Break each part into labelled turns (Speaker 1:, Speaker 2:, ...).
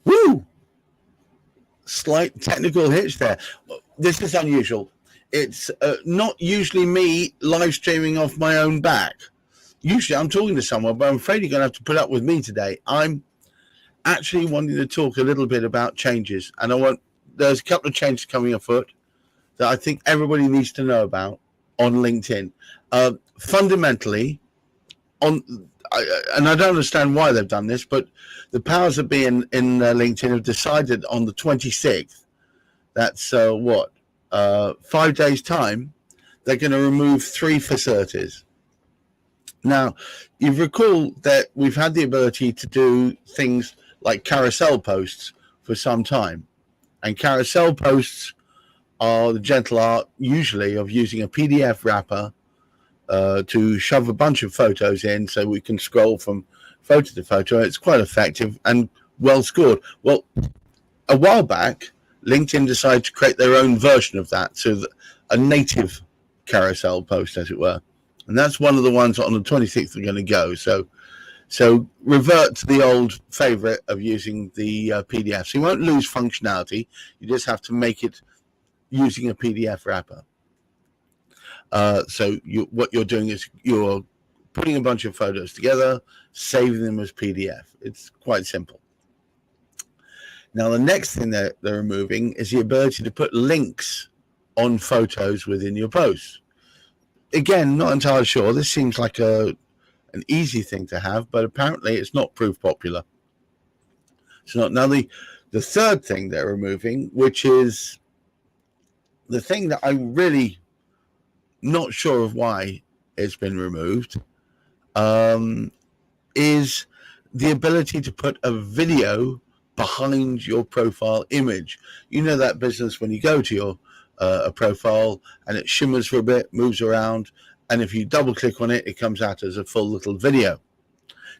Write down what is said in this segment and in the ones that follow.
Speaker 1: Woo! Slight technical hitch there. This is unusual. It's not usually me live streaming off my own back. Usually I'm talking to someone, but I'm afraid you're going to have to put up with me today. I'm actually wanting to talk a little bit about changes, and there's a couple of changes coming afoot that I think everybody needs to know about on LinkedIn. Fundamentally, and I don't understand why they've done this, but the powers that be in LinkedIn have decided on the 26th, that's 5 days time, they're going to remove 3 facilities. Now, you recall that we've had the ability to do things like carousel posts for some time, and carousel posts are the gentle art usually of using a PDF wrapper to shove a bunch of photos in so we can scroll from photo to photo. It's quite effective and well scored. Well, a while back, LinkedIn decided to create their own version of that, so a native carousel post, as it were. And that's one of the ones on the 26th are going to go. So revert to the old favorite of using the PDF. So you won't lose functionality. You just have to make it using a PDF wrapper. So what you're doing is you're putting a bunch of photos together, saving them as PDF. It's quite simple. Now, the next thing that they're removing is the ability to put links on photos within your posts. Again, not entirely sure. This seems like an easy thing to have, but apparently it's not proved popular. So now the third thing they're removing, which is the thing that I'm really not sure of why it's been removed, is the ability to put a video behind your profile image. You know that business when you go to your a profile and it shimmers for a bit, moves around, and if you double click on it, it comes out as a full little video.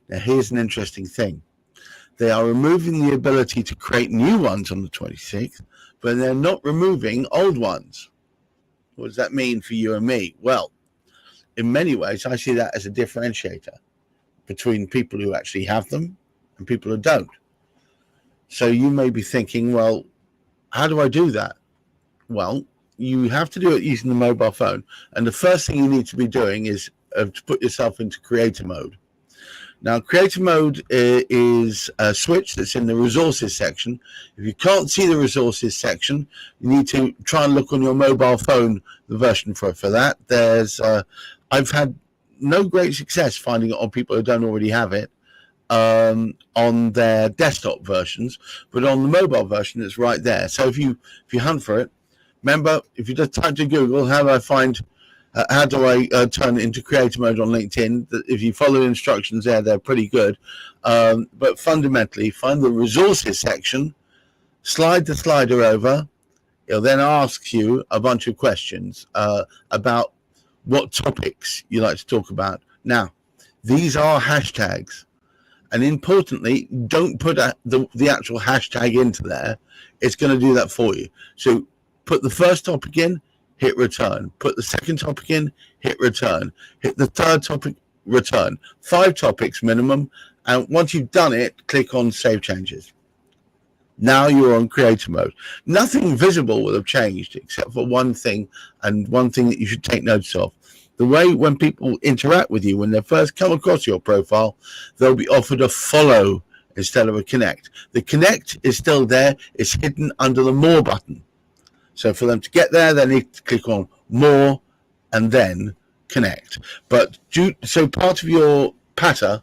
Speaker 1: Now, here's an interesting thing. They are removing the ability to create new ones on the 26th, but they're not removing old ones. What does that mean for you and me? Well, in many ways, I see that as a differentiator between people who actually have them and people who don't. So you may be thinking, well, how do I do that? Well, you have to do it using the mobile phone. And the first thing you need to be doing is to put yourself into creator mode. Now, creator mode is a switch that's in the resources section. If you can't see the resources section, you need to try and look on your mobile phone, the version for that. I've had no great success finding it on people who don't already have it on their desktop versions, but on the mobile version, it's right there. So if you hunt for it, remember, if you just type to Google, how do I turn it into creator mode on LinkedIn? If you follow the instructions there, they're pretty good. But fundamentally, find the resources section, slide the slider over. It'll then ask you a bunch of questions about what topics you like to talk about. Now, these are hashtags. And importantly, don't put the actual hashtag into there. It's going to do that for you. So put the first topic in, hit return. Put the second topic in, hit return. Hit the third topic, return. 5 topics minimum. And once you've done it, click on Save Changes. Now you're on creator mode. Nothing visible will have changed except for one thing, and one thing that you should take notice of. The way when people interact with you, when they first come across your profile, they'll be offered a follow instead of a connect. The connect is still there. It's hidden under the more button. So for them to get there, they need to click on more and then connect. So part of your patter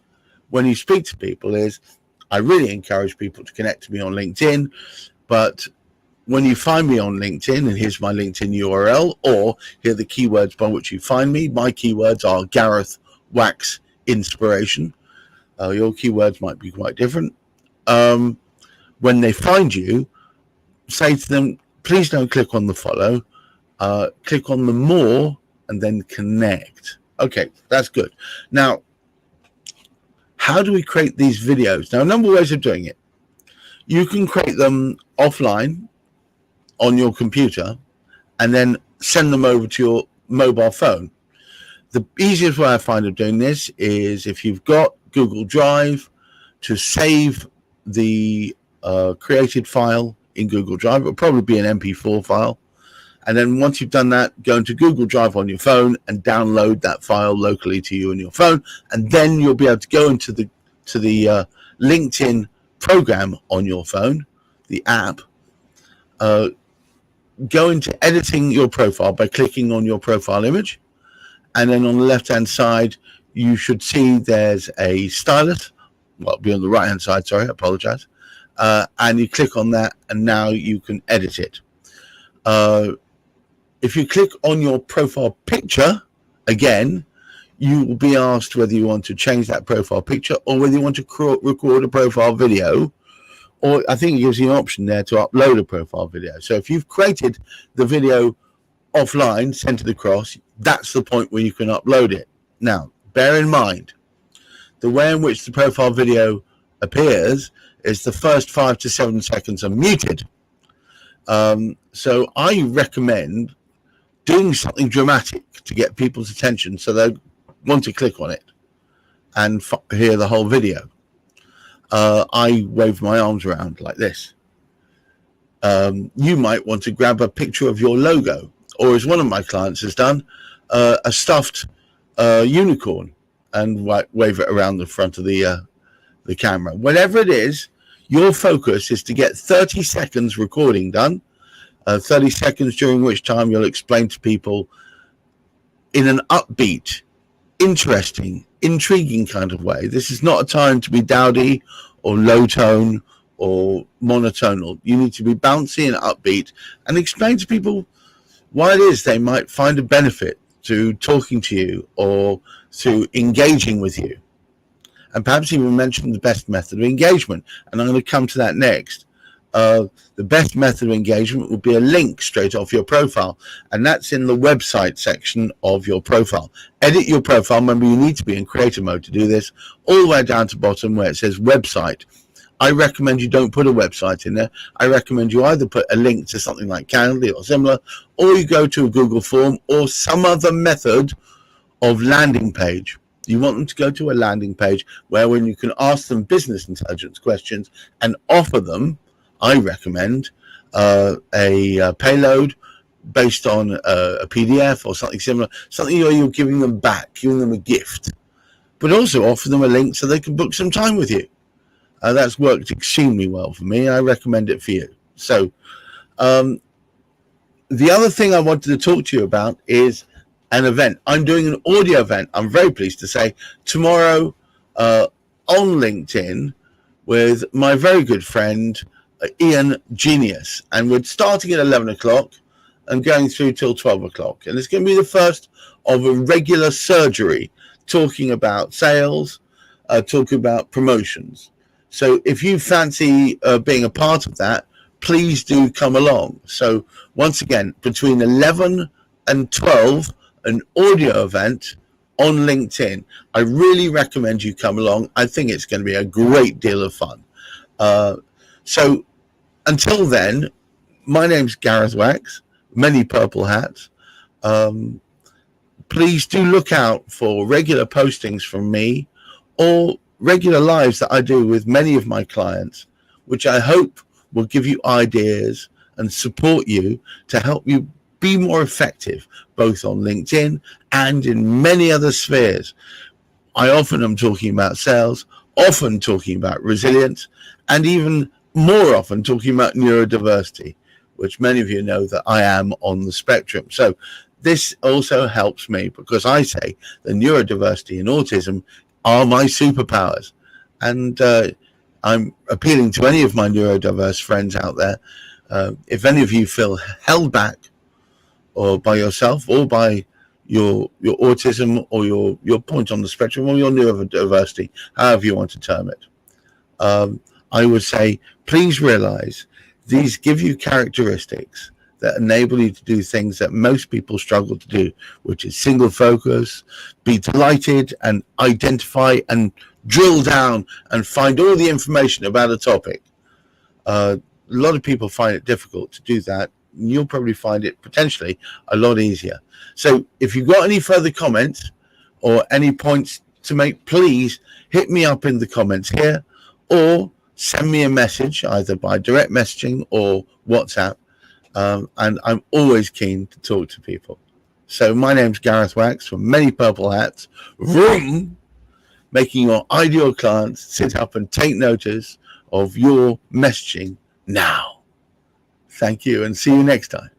Speaker 1: when you speak to people is, I really encourage people to connect to me on LinkedIn, but when you find me on LinkedIn, and here's my LinkedIn URL, or here are the keywords by which you find me. My keywords are Gareth Wax Inspiration. Your keywords might be quite different. When they find you, say to them, please don't click on the follow. Click on the more and then connect. Okay, that's good. Now, how do we create these videos? Now, a number of ways of doing it. You can create them offline on your computer and then send them over to your mobile phone. The easiest way I find of doing this is if you've got Google Drive, to save the created file in Google Drive. It'll probably be an MP4 file. And then once you've done that, go into Google Drive on your phone and download that file locally to you on your phone. And then you'll be able to go into the LinkedIn program on your phone, the app, go into editing your profile by clicking on your profile image. And then on the left-hand side, you should see there's a stylus. Well, it'll be on the right-hand side, sorry, I apologize. And you click on that, and now you can edit it. If you click on your profile picture, again, you will be asked whether you want to change that profile picture or whether you want to record a profile video, or I think it gives you an option there to upload a profile video. So if you've created the video offline, sent it across, that's the point where you can upload it. Now, bear in mind, the way in which the profile video appears is the first 5 to 7 seconds are muted. So I recommend doing something dramatic to get people's attention so they want to click on it and hear the whole video. I wave my arms around like this. You might want to grab a picture of your logo, or as one of my clients has done, a stuffed unicorn and wave it around the front of the camera. Whatever it is, your focus is to get 30 seconds recording done, 30 seconds during which time you'll explain to people in an upbeat, interesting, intriguing kind of way. This is not a time to be dowdy or low tone or monotonal. You need to be bouncy and upbeat and explain to people why it is they might find a benefit to talking to you or to engaging with you. And perhaps even mention the best method of engagement. And I'm going to come to that next. The best method of engagement will be a link straight off your profile, and that's in the website section of your profile. Edit your profile. Remember, you need to be in creator mode to do this, all the way down to bottom where it says website. I recommend you don't put a website in there. I recommend you either put a link to something like Calendly or similar, or you go to a Google form or some other method of landing page. You want them to go to a landing page where when you can ask them business intelligence questions and offer them, I recommend a payload based on a PDF or something similar, something where you're giving them back, giving them a gift, but also offer them a link so they can book some time with you. That's worked extremely well for me. I recommend it for you. So the other thing I wanted to talk to you about is an event. I'm doing an audio event, I'm very pleased to say, tomorrow on LinkedIn with my very good friend, Ian Genius. And we're starting at 11 o'clock and going through till 12 o'clock. And it's going to be the first of a regular surgery talking about sales, talking about promotions. So if you fancy being a part of that, please do come along. So once again, between 11 and 12, an audio event on LinkedIn. I really recommend you come along. I think it's going to be a great deal of fun. So until then, my name's Gareth Wax, many purple hats. Please do look out for regular postings from me or regular lives that I do with many of my clients, which I hope will give you ideas and support you to help you be more effective, both on LinkedIn and in many other spheres. I often am talking about sales, often talking about resilience, and even more often talking about neurodiversity, which many of you know that I am on the spectrum. So this also helps me because I say that neurodiversity and autism are my superpowers. And I'm appealing to any of my neurodiverse friends out there. If any of you feel held back or by yourself or by your autism or your point on the spectrum or your neurodiversity, however you want to term it, I would say, please realize these give you characteristics that enable you to do things that most people struggle to do, which is single focus, be delighted and identify and drill down and find all the information about a topic. A lot of people find it difficult to do that. You'll probably find it potentially a lot easier. So if you've got any further comments or any points to make, please hit me up in the comments here or send me a message either by direct messaging or WhatsApp, and I'm always keen to talk to people. So my name's Gareth Wax from Many Purple Hats, vroom, making your ideal clients sit up and take notice of your messaging now. Thank you, and see you next time.